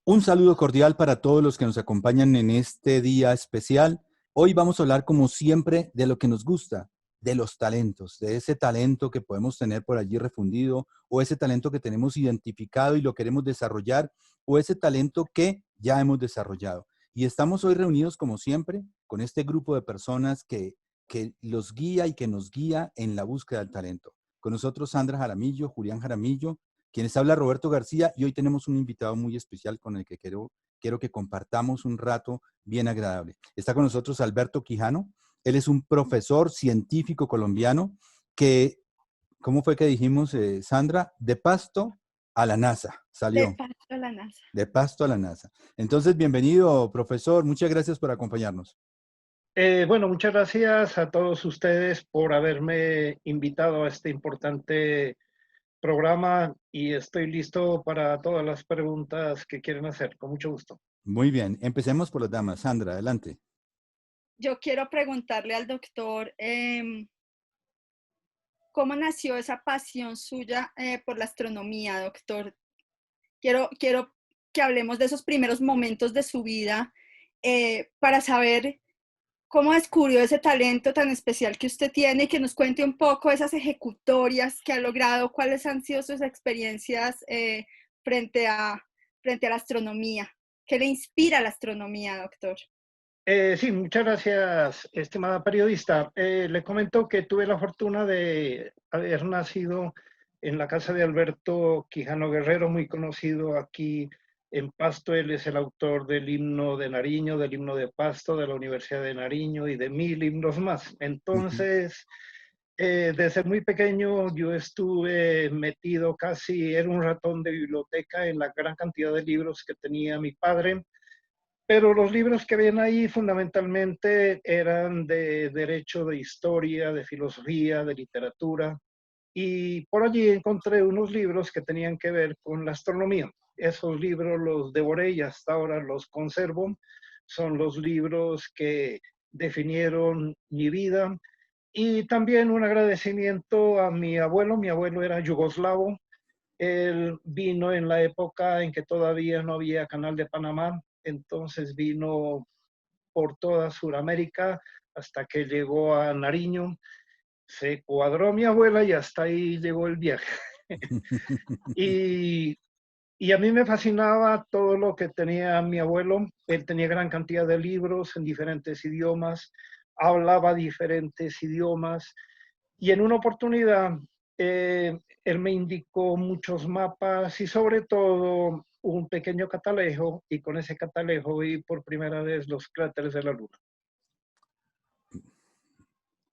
Un saludo cordial para todos los que nos acompañan en este día especial. Hoy vamos a hablar, como siempre, de lo que nos gusta, de los talentos, de ese talento que podemos tener por allí refundido, o ese talento que tenemos identificado y lo queremos desarrollar, o ese talento que ya hemos desarrollado. Y estamos hoy reunidos, como siempre, con este grupo de personas que los guía y que nos guía en la búsqueda del talento. Con nosotros Sandra Jaramillo, Julián Jaramillo, quienes habla Roberto García, y hoy tenemos un invitado muy especial con el que quiero que compartamos un rato bien agradable. Está con nosotros Alberto Quijano. Él es un profesor científico colombiano que, ¿cómo fue que dijimos, Sandra? De Pasto a la NASA De salió, paso a la NASA. de Pasto a la NASA. Entonces, bienvenido, profesor. Muchas gracias por acompañarnos. Bueno, muchas gracias a todos ustedes por haberme invitado a este importante programa y estoy listo para todas las preguntas que quieren hacer, con mucho gusto. Muy bien, empecemos por las damas. Sandra, adelante. Yo quiero preguntarle al doctor cómo nació esa pasión suya por la astronomía, doctor. Quiero que hablemos de esos primeros momentos de su vida para saber cómo descubrió ese talento tan especial que usted tiene y que nos cuente un poco esas ejecutorias que ha logrado, cuáles han sido sus experiencias frente a, frente a la astronomía. ¿Qué le inspira la astronomía, doctor? Sí, muchas gracias, estimada periodista. Le comento que tuve la fortuna de haber nacido en la casa de Alberto Quijano Guerrero, muy conocido aquí en Pasto. Él es el autor del himno de Nariño, del himno de Pasto, de la Universidad de Nariño y de 1000 himnos más. Ujú. Entonces, desde muy pequeño yo estuve metido casi, era un ratón de biblioteca en la gran cantidad de libros que tenía mi padre. Pero los libros que habían ahí fundamentalmente eran de derecho, de historia, de filosofía, de literatura, y por allí encontré unos libros que tenían que ver con la astronomía. Esos libros los devoré y hasta ahora los conservo. Son los libros que definieron mi vida y también un agradecimiento a mi abuelo. Mi abuelo era yugoslavo. Él vino en la época en que todavía no había Canal de Panamá, entonces vino por toda Sudamérica hasta que llegó a Nariño. Se cuadró mi abuela y hasta ahí llegó el viaje. Y, y a mí me fascinaba todo lo que tenía mi abuelo. Él tenía gran cantidad de libros en diferentes idiomas, hablaba diferentes idiomas y en una oportunidad él me indicó muchos mapas y sobre todo un pequeño catalejo y con ese catalejo vi por primera vez los cráteres de la Luna.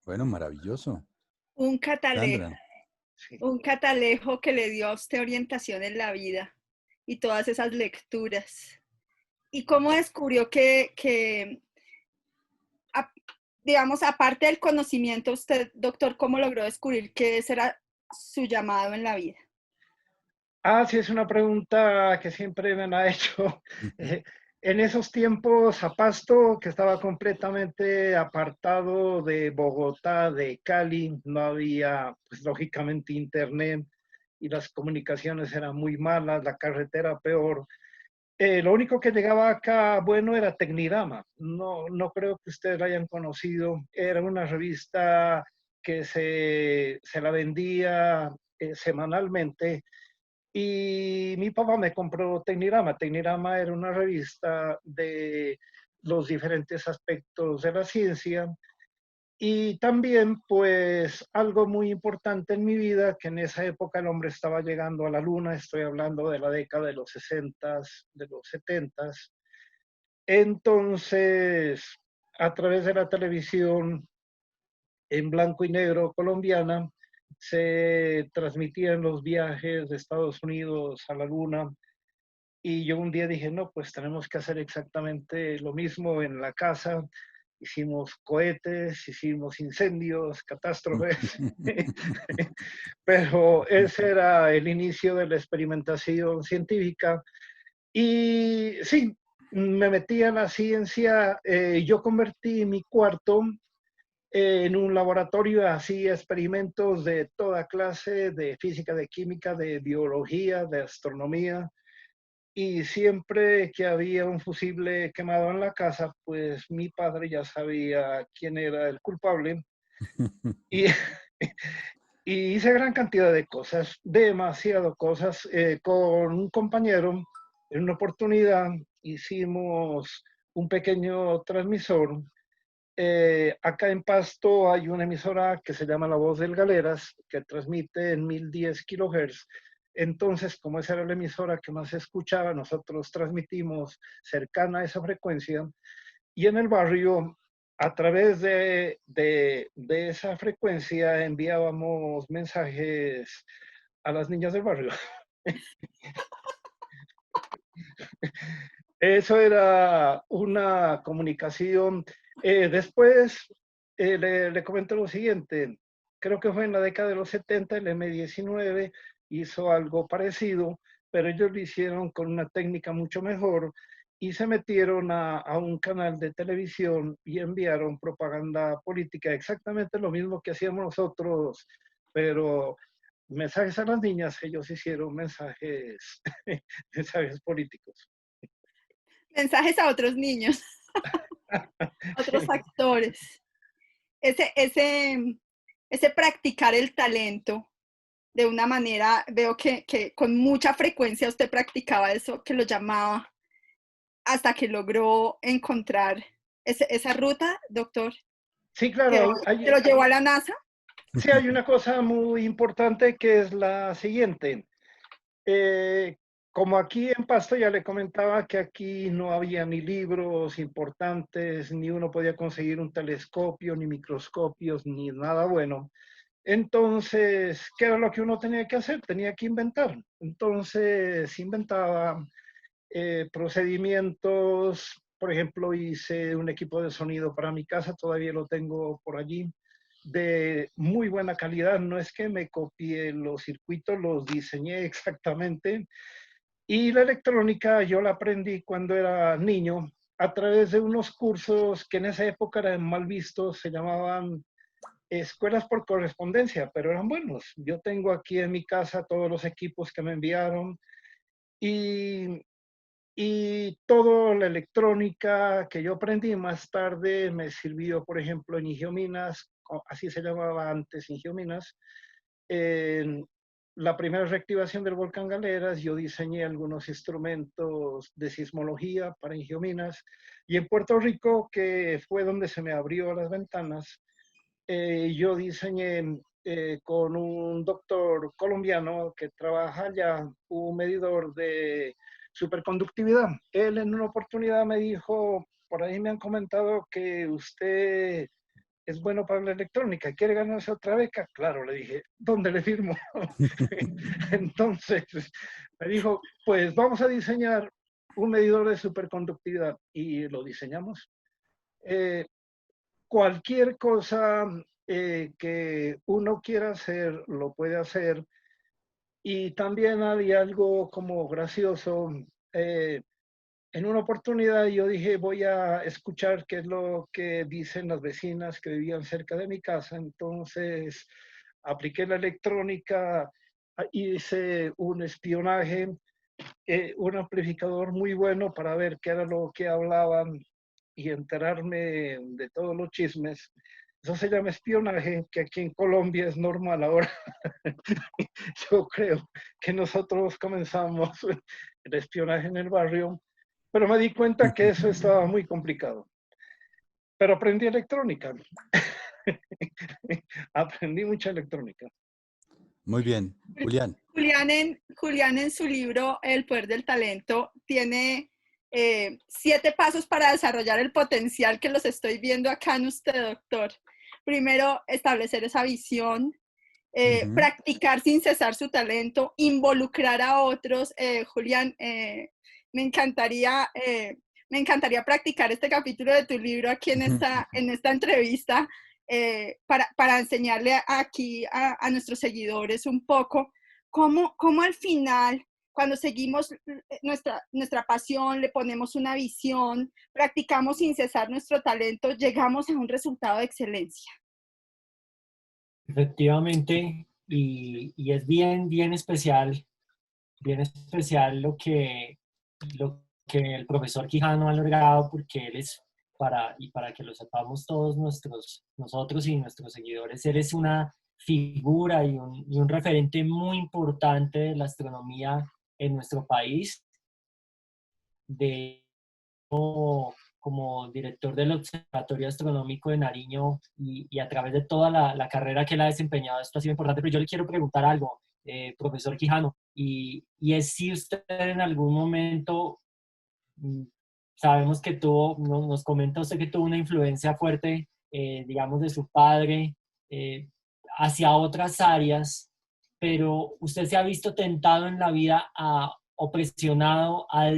Bueno, maravilloso. Un catalejo, Sandra. Sí. un catalejo que le dio a usted orientación en la vida y todas esas lecturas. ¿Y cómo descubrió a- digamos, aparte del conocimiento, usted, doctor, cómo logró descubrir que ese era su llamado en la vida? Ah, sí, es una pregunta que siempre me han hecho. Ujú. Eh, en esos tiempos, a Pasto, que estaba completamente apartado de Bogotá, de Cali, no había, pues lógicamente, internet y las comunicaciones eran muy malas, la carretera peor. Lo único que llegaba acá, bueno, era Tecnirama. No, no creo que ustedes la hayan conocido. Era una revista que se la vendía semanalmente y mi papá me compró Tecnirama. Tecnirama era una revista de los diferentes aspectos de la ciencia y también pues algo muy importante en mi vida, que en esa época el hombre estaba llegando a la luna. Estoy hablando de la década de los 60, de los 70. Entonces, a través de la televisión en blanco y negro colombiana, se transmitían los viajes de Estados Unidos a la luna. Y yo un día dije, no, pues tenemos que hacer exactamente lo mismo en la casa. Hicimos cohetes, hicimos incendios, catástrofes, pero ese era el inicio de la experimentación científica. Y sí, me metí a la ciencia. Yo convertí mi cuarto en un laboratorio, hacía experimentos de toda clase, de física, de química, de biología, de astronomía. y siempre que había un fusible quemado en la casa, pues mi padre ya sabía quién era el culpable y, y hice gran cantidad de cosas, demasiado cosas. Con un compañero, en una oportunidad hicimos un pequeño transmisor. Acá en Pasto hay una emisora que se llama La Voz del Galeras, que transmite en 1010 kilohertz. Entonces, como esa era la emisora que más se escuchaba, nosotros transmitimos cercana a esa frecuencia y en el barrio, a través de esa frecuencia, enviábamos mensajes a las niñas del barrio. Eso era una comunicación. Después, le comento lo siguiente. Creo que fue en la década de los 70, el M19 hizo algo parecido, pero ellos lo hicieron con una técnica mucho mejor y se metieron a un canal de televisión y enviaron propaganda política, exactamente lo mismo que hacíamos nosotros, pero mensajes a las niñas, ellos hicieron mensajes, mensajes políticos. Mensajes a otros niños, otros actores. Ese, ese, ese practicar el talento de una manera, veo que con mucha frecuencia usted practicaba eso, que lo llamaba, hasta que logró encontrar esa ruta, doctor, Sí, que, claro, que lo llevó a la NASA. sí hay una cosa muy importante que es la siguiente. Eh, Como aquí en Pasto ya le comentaba que aquí no había ni libros importantes, ni uno podía conseguir un telescopio, ni microscopios, ni nada bueno. Entonces, ¿qué era lo que uno tenía que hacer? Tenía que inventar. Entonces, inventaba procedimientos. Por ejemplo, hice un equipo de sonido para mi casa, todavía lo tengo por allí, de muy buena calidad. No es que me copié los circuitos, los diseñé exactamente. Y la electrónica yo la aprendí cuando era niño a través de unos cursos que en esa época eran mal vistos, se llamaban escuelas por correspondencia, pero eran buenos. Yo tengo aquí en mi casa todos los equipos que me enviaron y toda la electrónica que yo aprendí más tarde me sirvió, por ejemplo, en Ingiominas, así se llamaba antes Ingiominas. En la primera reactivación del volcán Galeras, yo diseñé algunos instrumentos de sismología para Ingiominas. Y en Puerto Rico, que fue donde se me abrió las ventanas, yo diseñé con un doctor colombiano que trabaja allá un medidor de superconductividad. Él en una oportunidad me dijo, por ahí me han comentado que usted es bueno para la electrónica, ¿quiere ganarse otra beca? Claro, le dije, ¿dónde le firmo? Entonces me dijo, pues vamos a diseñar un medidor de superconductividad y lo diseñamos. Eh, Cualquier cosa que uno quiera hacer, lo puede hacer. Y también había algo como gracioso. eh, en una oportunidad yo dije, voy a escuchar qué es lo que dicen las vecinas que vivían cerca de mi casa. Entonces apliqué la electrónica, hice un espionaje, un amplificador muy bueno para ver qué era lo que hablaban y enterarme de todos los chismes. Eso se llama espionaje, que aquí en Colombia es normal ahora. Yo creo que nosotros comenzamos el espionaje en el barrio, pero me di cuenta que eso estaba muy complicado. Pero aprendí electrónica. Aprendí mucha electrónica. Muy bien. Julián. Julián en su libro El poder del talento tiene 7 pasos para desarrollar el potencial que los estoy viendo acá en usted, doctor. Primero, establecer esa visión, practicar sin cesar su talento, involucrar a otros. Julián, me encantaría, me encantaría practicar este capítulo de tu libro aquí en esta entrevista para enseñarle aquí a nuestros seguidores un poco cómo al final, cuando seguimos nuestra pasión, le ponemos una visión, practicamos sin cesar nuestro talento, llegamos a un resultado de excelencia. Efectivamente, y es bien especial lo lo que el profesor Quijano ha logrado, porque él es, para que lo sepamos todos nosotros y nuestros seguidores, él es una figura y un referente muy importante de la astronomía en nuestro país, de como director del Observatorio Astronómico de Nariño y a través de toda la carrera que él ha desempeñado, esto ha sido importante. Pero yo le quiero preguntar algo, profesor Quijano, y es si usted en algún momento, mm, sabemos que nos comenta usted que tuvo una influencia fuerte, digamos, de su padre hacia otras áreas, pero usted se ha visto tentado en la vida o presionado a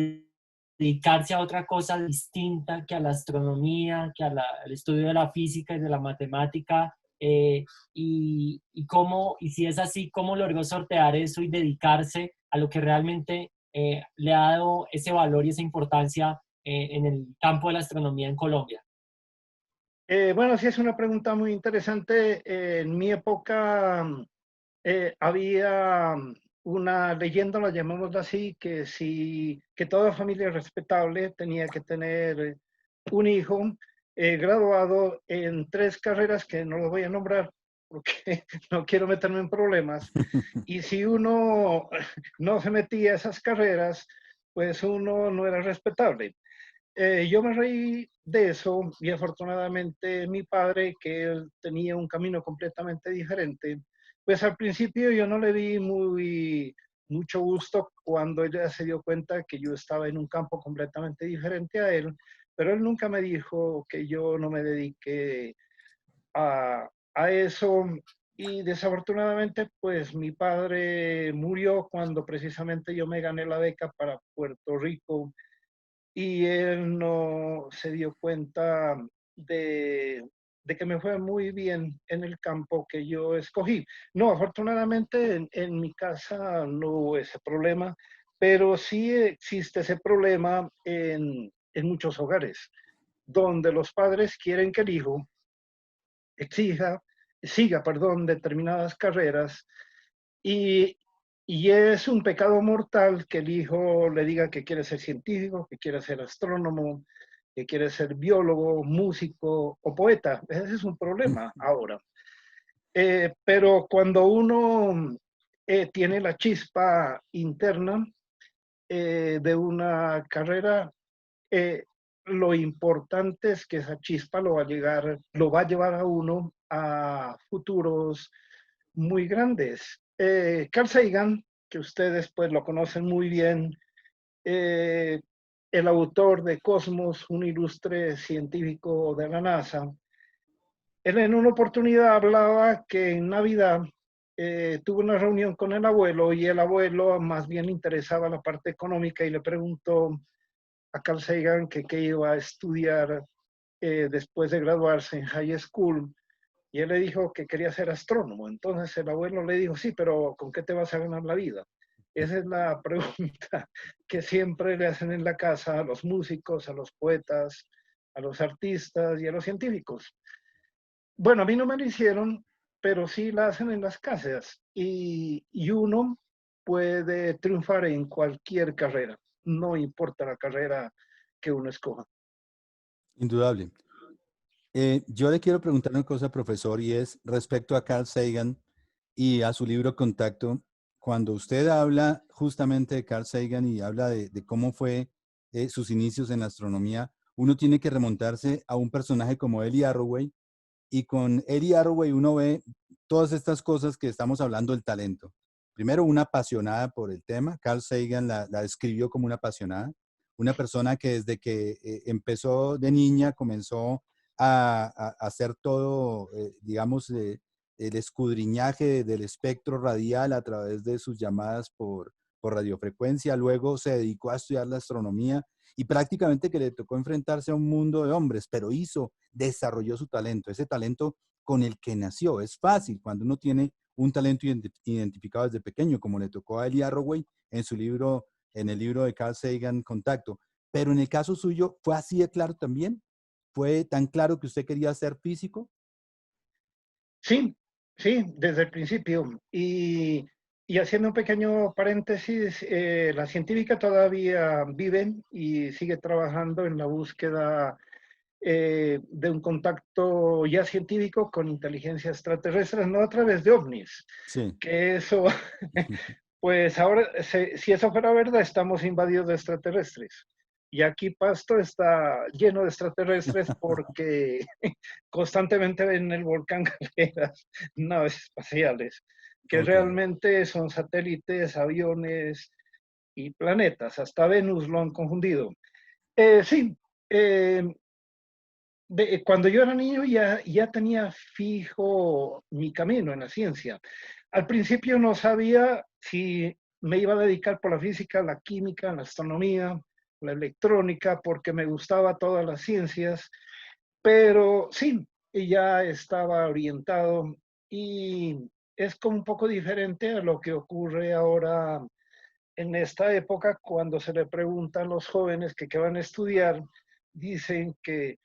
dedicarse a otra cosa distinta que a la astronomía, que al estudio de la física y de la matemática, y si es así, ¿cómo logró sortear eso y dedicarse a lo que realmente le ha dado ese valor y esa importancia en el campo de la astronomía en Colombia? Bueno, sí es una pregunta muy interesante. En mi época había una leyenda, la llamamos así, que toda familia respetable tenía que tener un hijo graduado en 3 carreras que no lo voy a nombrar porque no quiero meterme en problemas. Y si uno no se metía a esas carreras, pues uno no era respetable. Yo me reí de eso y afortunadamente mi padre, que él tenía un camino completamente diferente, pues al principio yo no le di mucho gusto cuando ella se dio cuenta que yo estaba en un campo completamente diferente a él, pero él nunca me dijo que yo no me dedique a eso. Y desafortunadamente, pues mi padre murió cuando precisamente yo me gané la beca para Puerto Rico y él no se dio cuenta de, de que me fue muy bien en el campo que yo escogí. No, afortunadamente en mi casa no hubo ese problema, pero sí existe ese problema en muchos hogares, donde los padres quieren que el hijo exija, siga, perdón, determinadas carreras y, y es un pecado mortal que el hijo le diga que quiere ser científico, que quiere ser astrónomo, que quiere ser biólogo, músico o poeta. Ese es un problema ahora. Pero cuando uno tiene la chispa interna de una carrera, eh, lo importante es que esa chispa lo va a llevar a uno a futuros muy grandes. Carl Sagan, que ustedes pues lo conocen muy bien, eh, el autor de Cosmos, un ilustre científico de la NASA, él en una oportunidad hablaba que en Navidad tuvo una reunión con el abuelo y el abuelo más bien le interesaba la parte económica y le preguntó a Carl Sagan que qué iba a estudiar después de graduarse en high school. Y él le dijo que quería ser astrónomo. Entonces el abuelo le dijo, sí, pero ¿con qué te vas a ganar la vida? Esa es la pregunta que siempre le hacen en la casa a los músicos, a los poetas, a los artistas y a los científicos. Bueno, a mí no me lo hicieron, pero sí la hacen en las casas y uno puede triunfar en cualquier carrera, no importa la carrera que uno escoja. Indudable. Yo le quiero preguntar una cosa, profesor, y es respecto a Carl Sagan y a su libro Contacto. Cuando usted habla justamente de Carl Sagan y habla de cómo fue sus inicios en la astronomía, uno tiene que remontarse a un personaje como Ellie Arroway, y con Ellie Arroway uno ve todas estas cosas que estamos hablando del talento. Primero, una apasionada por el tema. Carl Sagan la describió como una apasionada, una persona que desde que empezó de niña comenzó a hacer todo, digamos, el escudriñaje del espectro radial a través de sus llamadas por radiofrecuencia. Luego se dedicó a estudiar la astronomía y prácticamente que le tocó enfrentarse a un mundo de hombres, pero desarrolló su talento, ese talento con el que nació. Es fácil cuando uno tiene un talento identificado desde pequeño, como le tocó a Eli Arroway en su libro, en el libro de Carl Sagan, Contacto. Pero en el caso suyo, ¿fue así de claro también? ¿Fue tan claro que usted quería ser físico? Sí, sí, desde el principio. Y Y haciendo un pequeño paréntesis, la científica todavía vive y sigue trabajando en la búsqueda de un contacto ya científico con inteligencia extraterrestre, no a través de ovnis, Sí. que eso, pues ahora, si eso fuera verdad, estamos invadidos de extraterrestres. Y aquí Pasto está lleno de extraterrestres porque constantemente ven el volcán Calderas, naves espaciales, que Ok. realmente son satélites, aviones y planetas. Hasta Venus lo han confundido. Sí, eh, cuando yo era niño ya tenía fijo mi camino en la ciencia. Al principio no sabía si me iba a dedicar por la física, la química, la astronomía, la electrónica, porque me gustaba todas las ciencias, pero sí, ya estaba orientado y es como un poco diferente a lo que ocurre ahora en esta época cuando se le preguntan a los jóvenes que qué van a estudiar, dicen que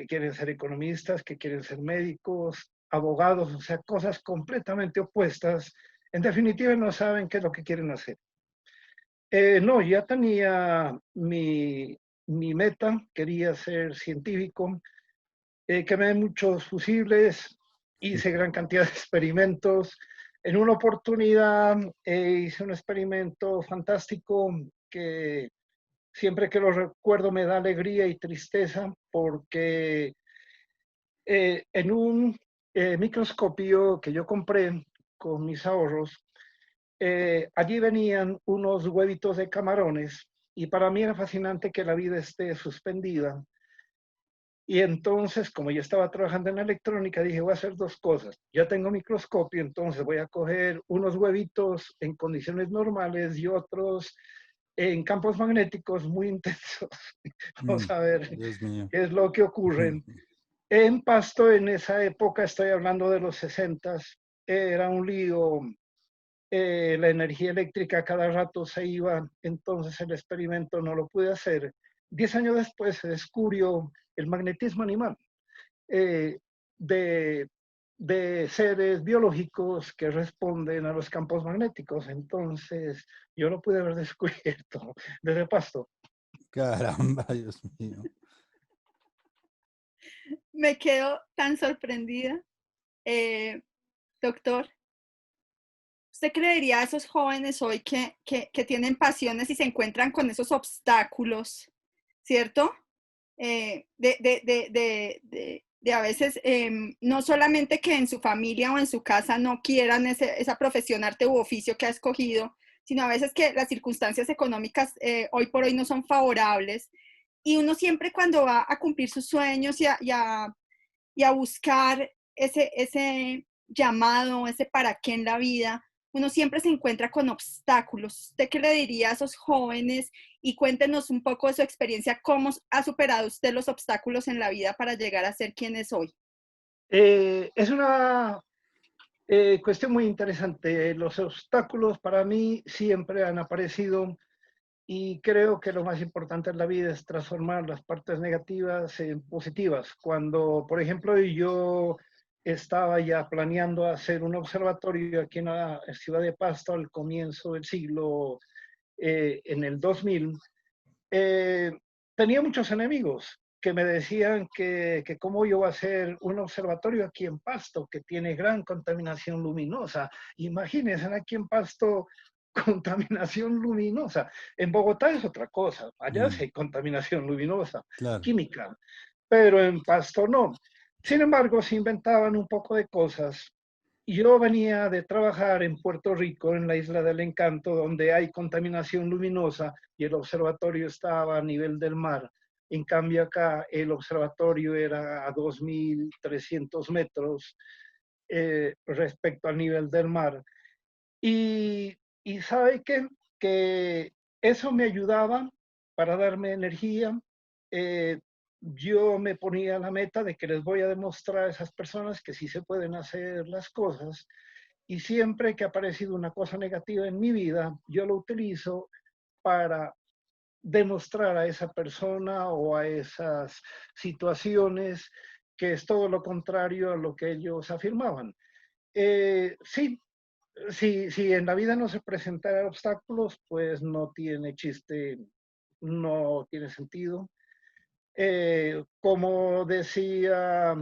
quieren ser economistas, que quieren ser médicos, abogados, o sea, cosas completamente opuestas. En definitiva, no saben qué es lo que quieren hacer. No, ya tenía mi meta, quería ser científico, quemé muchos fusibles, hice gran cantidad de experimentos. En una oportunidad hice un experimento fantástico que siempre que lo recuerdo me da alegría y tristeza porque en un microscopio que yo compré con mis ahorros, allí venían unos huevitos de camarones y para mí era fascinante que la vida esté suspendida. Y entonces, como yo estaba trabajando en electrónica, dije, voy a hacer dos cosas. Ya tengo microscopio, entonces voy a coger unos huevitos en condiciones normales y otros en campos magnéticos muy intensos. Vamos a ver Dios mío. qué es lo que ocurre. En Pasto, en esa época, estoy hablando de los 60, era un lío, la energía eléctrica cada rato se iba, entonces el experimento no lo pude hacer. 10 años después se descubrió el magnetismo animal eh, de, de seres biológicos que responden a los campos magnéticos, entonces yo lo pude haber descubierto desde Pasto. Caramba, Dios mío. Me quedo tan sorprendida. Eh, doctor, ¿usted creería a esos jóvenes hoy que tienen pasiones y se encuentran con esos obstáculos, ¿cierto? De a veces, no solamente que en su familia o en su casa no quieran esa profesión, arte u oficio que ha escogido, sino a veces que las circunstancias económicas hoy por hoy no son favorables. Y uno siempre cuando va a cumplir sus sueños y a buscar ese llamado, ese para qué en la vida, uno siempre se encuentra con obstáculos. ¿Usted qué le diría a esos jóvenes? Y cuéntenos un poco de su experiencia, cómo ha superado usted los obstáculos en la vida para llegar a ser quien es hoy. Es una cuestión muy interesante. Los obstáculos para mí siempre han aparecido y creo que lo más importante en la vida es transformar las partes negativas en positivas. Cuando, por ejemplo, yo estaba ya planeando hacer un observatorio aquí en la ciudad de Pasto al comienzo del siglo, en el 2000, eh, tenía muchos enemigos que me decían que cómo yo voy a hacer un observatorio aquí en Pasto que tiene gran contaminación luminosa. Imagínense aquí en Pasto contaminación luminosa. En Bogotá es otra cosa, allá sí hay contaminación luminosa, Claro. química, pero en Pasto no. Sin embargo, se inventaban un poco de cosas. Yo venía de trabajar en Puerto Rico, en la Isla del Encanto, donde hay contaminación luminosa y el observatorio estaba a nivel del mar. En cambio acá el observatorio era a 2.300 metros respecto al nivel del mar. Y sabe que eso me ayudaba para darme energía. Eh, yo me ponía la meta de que les voy a demostrar a esas personas que sí se pueden hacer las cosas. Y siempre que ha aparecido una cosa negativa en mi vida, yo lo utilizo para demostrar a esa persona o a esas situaciones que es todo lo contrario a lo que ellos afirmaban. Sí, si en la vida no se presentan obstáculos, pues no tiene chiste, no tiene sentido. Como decía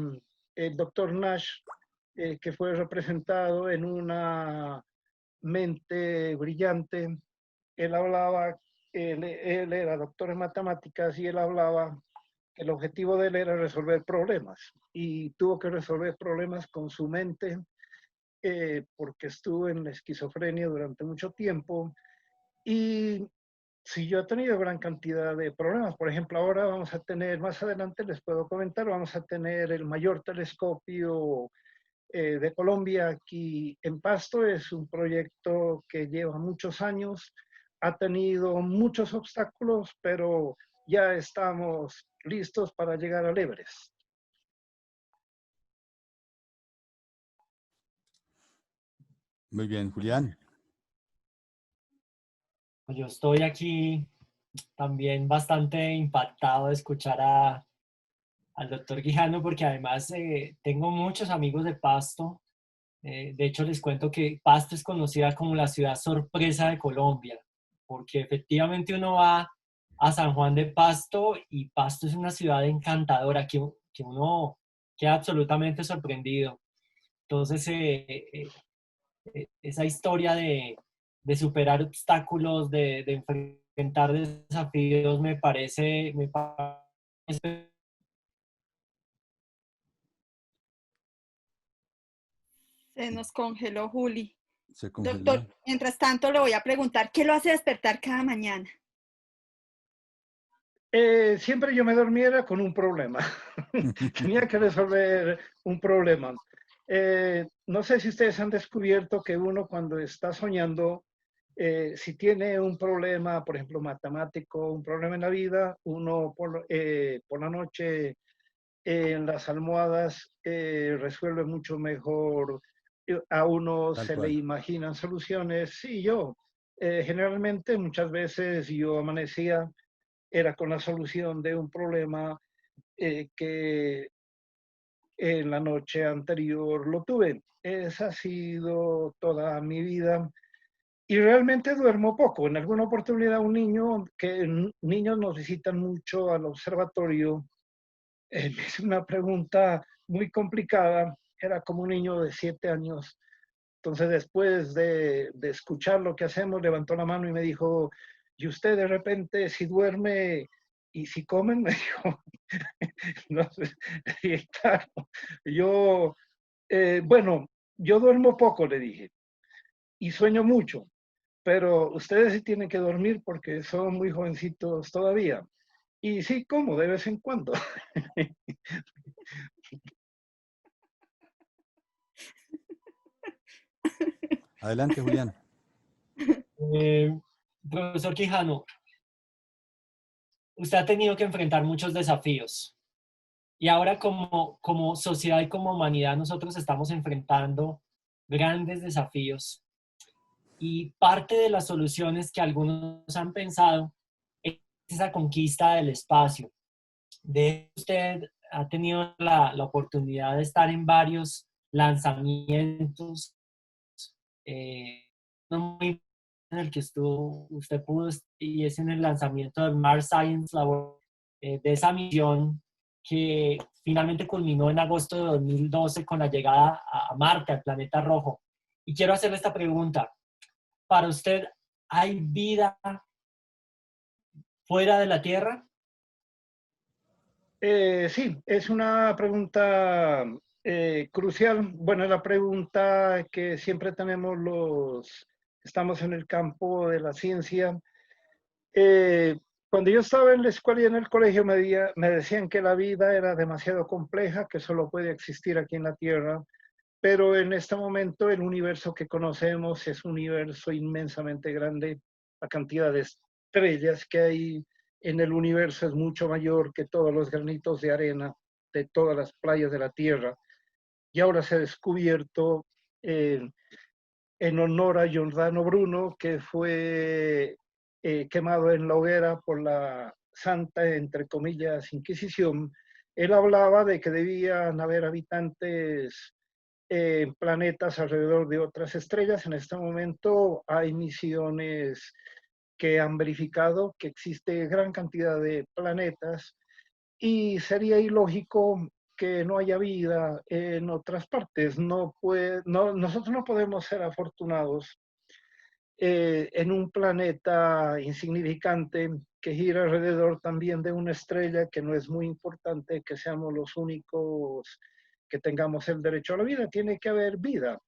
el doctor Nash, que fue representado en una mente brillante, él hablaba, él era doctor en matemáticas y él hablaba que el objetivo de él era resolver problemas y tuvo que resolver problemas con su mente porque estuvo en la esquizofrenia durante mucho tiempo y sí, yo he tenido gran cantidad de problemas. Por ejemplo, ahora vamos a tener, más adelante les puedo comentar, vamos a tener el mayor telescopio de Colombia aquí en Pasto. Es un proyecto que lleva muchos años, ha tenido muchos obstáculos, pero ya estamos listos para llegar al Everest. Muy bien, Julián. Yo estoy aquí también bastante impactado de escuchar al doctor Quijano, porque además tengo muchos amigos de Pasto. De hecho, les cuento que Pasto es conocida como la ciudad sorpresa de Colombia, porque efectivamente uno va a San Juan de Pasto y Pasto es una ciudad encantadora que uno queda absolutamente sorprendido. Entonces, esa historia de superar obstáculos, de enfrentar desafíos, me parece. Se nos congeló Juli. Se Doctor, congeló. mientras tanto le voy a preguntar, ¿qué lo hace despertar cada mañana? Siempre yo me dormiera con un problema. Tenía que resolver un problema. No sé si ustedes han descubierto que uno cuando está soñando, si tiene un problema, por ejemplo, matemático, un problema en la vida, uno por la noche en las almohadas resuelve mucho mejor. A uno Tal se le cual. imaginan soluciones. Sí, yo generalmente muchas veces yo amanecía era con la solución de un problema que en la noche anterior lo tuve. Esa ha sido toda mi vida y realmente duermo poco. En alguna oportunidad un niño, que niños nos visitan mucho al observatorio, me hizo una pregunta muy complicada. Era como un niño de 7 años. Entonces, después de escuchar lo que hacemos, levantó la mano y me dijo, ¿y usted de repente si duerme y si comen? Me dijo, no sé, y claro, yo, bueno, yo duermo poco, le dije, y sueño mucho, pero ustedes sí tienen que dormir porque son muy jovencitos todavía. Y sí, como de vez en cuando. Adelante, Julián. Eh, Profesor Quijano, usted ha tenido que enfrentar muchos desafíos y ahora como sociedad y como humanidad nosotros estamos enfrentando grandes desafíos y parte de las soluciones que algunos han pensado es esa conquista del espacio. De usted ha tenido la oportunidad de estar en varios lanzamientos, uno muy en el que usted pudo, y es en el lanzamiento del Mars Science Laboratory, de esa misión que finalmente culminó en agosto de 2012 con la llegada a Marte, al planeta rojo. Y quiero hacerle esta pregunta. ¿Para usted hay vida fuera de la Tierra? Sí, es una pregunta crucial. Bueno, es la pregunta que siempre tenemos los que estamos en el campo de la ciencia. Eh, Cuando yo estaba en la escuela y en el colegio me decían que la vida era demasiado compleja, que solo puede existir aquí en la Tierra, pero en este momento el universo que conocemos es un universo inmensamente grande. La cantidad de estrellas que hay en el universo es mucho mayor que todos los granitos de arena de todas las playas de la Tierra. Y ahora se ha descubierto en honor a Giordano Bruno, que fue quemado en la hoguera por la Santa, entre comillas, Inquisición. Él hablaba de que debían haber habitantes planetas alrededor de otras estrellas. En este momento hay misiones que han verificado que existe gran cantidad de planetas y sería ilógico que no haya vida en otras partes. Nosotros no podemos ser afortunados en un planeta insignificante que gira alrededor también de una estrella que no es muy importante que seamos los únicos que tengamos el derecho a la vida. Tiene que haber vida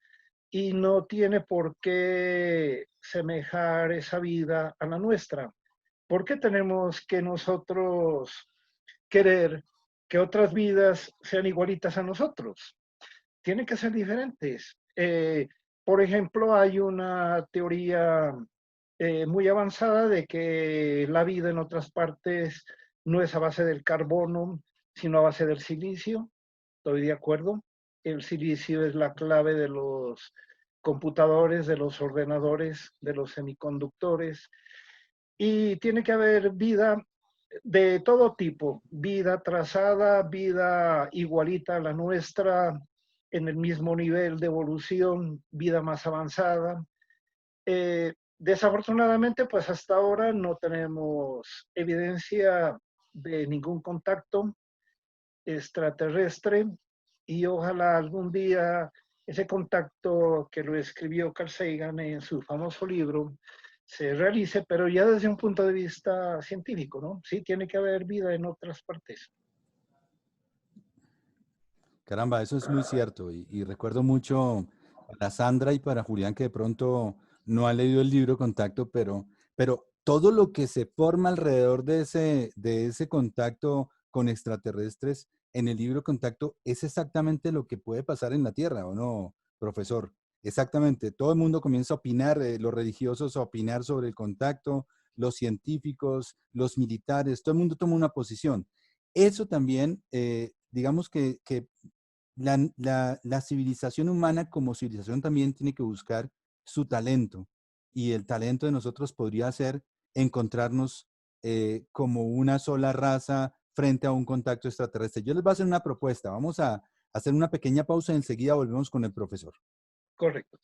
y no tiene por qué semejar esa vida a la nuestra. ¿Por qué tenemos que nosotros querer que otras vidas sean igualitas a nosotros? Tienen que ser diferentes. Por ejemplo, hay una teoría muy avanzada de que la vida en otras partes no es a base del carbono, sino a base del silicio. Estoy de acuerdo. El silicio es la clave de los computadores, de los ordenadores, de los semiconductores. Y tiene que haber vida de todo tipo, vida trazada, vida igualita a la nuestra, en el mismo nivel de evolución, vida más avanzada. Desafortunadamente, pues hasta ahora no tenemos evidencia de ningún contacto extraterrestre y ojalá algún día ese contacto que lo escribió Carl Sagan en su famoso libro se realice, pero ya desde un punto de vista científico, ¿no? Sí, tiene que haber vida en otras partes. Caramba, eso es muy cierto. Y recuerdo mucho para Sandra y para Julián que de pronto no han leído el libro Contacto, pero todo lo que se forma alrededor de ese contacto con extraterrestres en el libro Contacto es exactamente lo que puede pasar en la Tierra, ¿o no, profesor? Exactamente. Todo el mundo comienza a opinar, los religiosos a opinar sobre el contacto, los científicos, los militares, todo el mundo toma una posición. Eso también, digamos que la civilización humana como civilización también tiene que buscar su talento y el talento de nosotros podría ser encontrarnos como una sola raza frente a un contacto extraterrestre. Yo les voy a hacer una propuesta. Vamos a hacer una pequeña pausa y enseguida volvemos con el profesor. Correcto.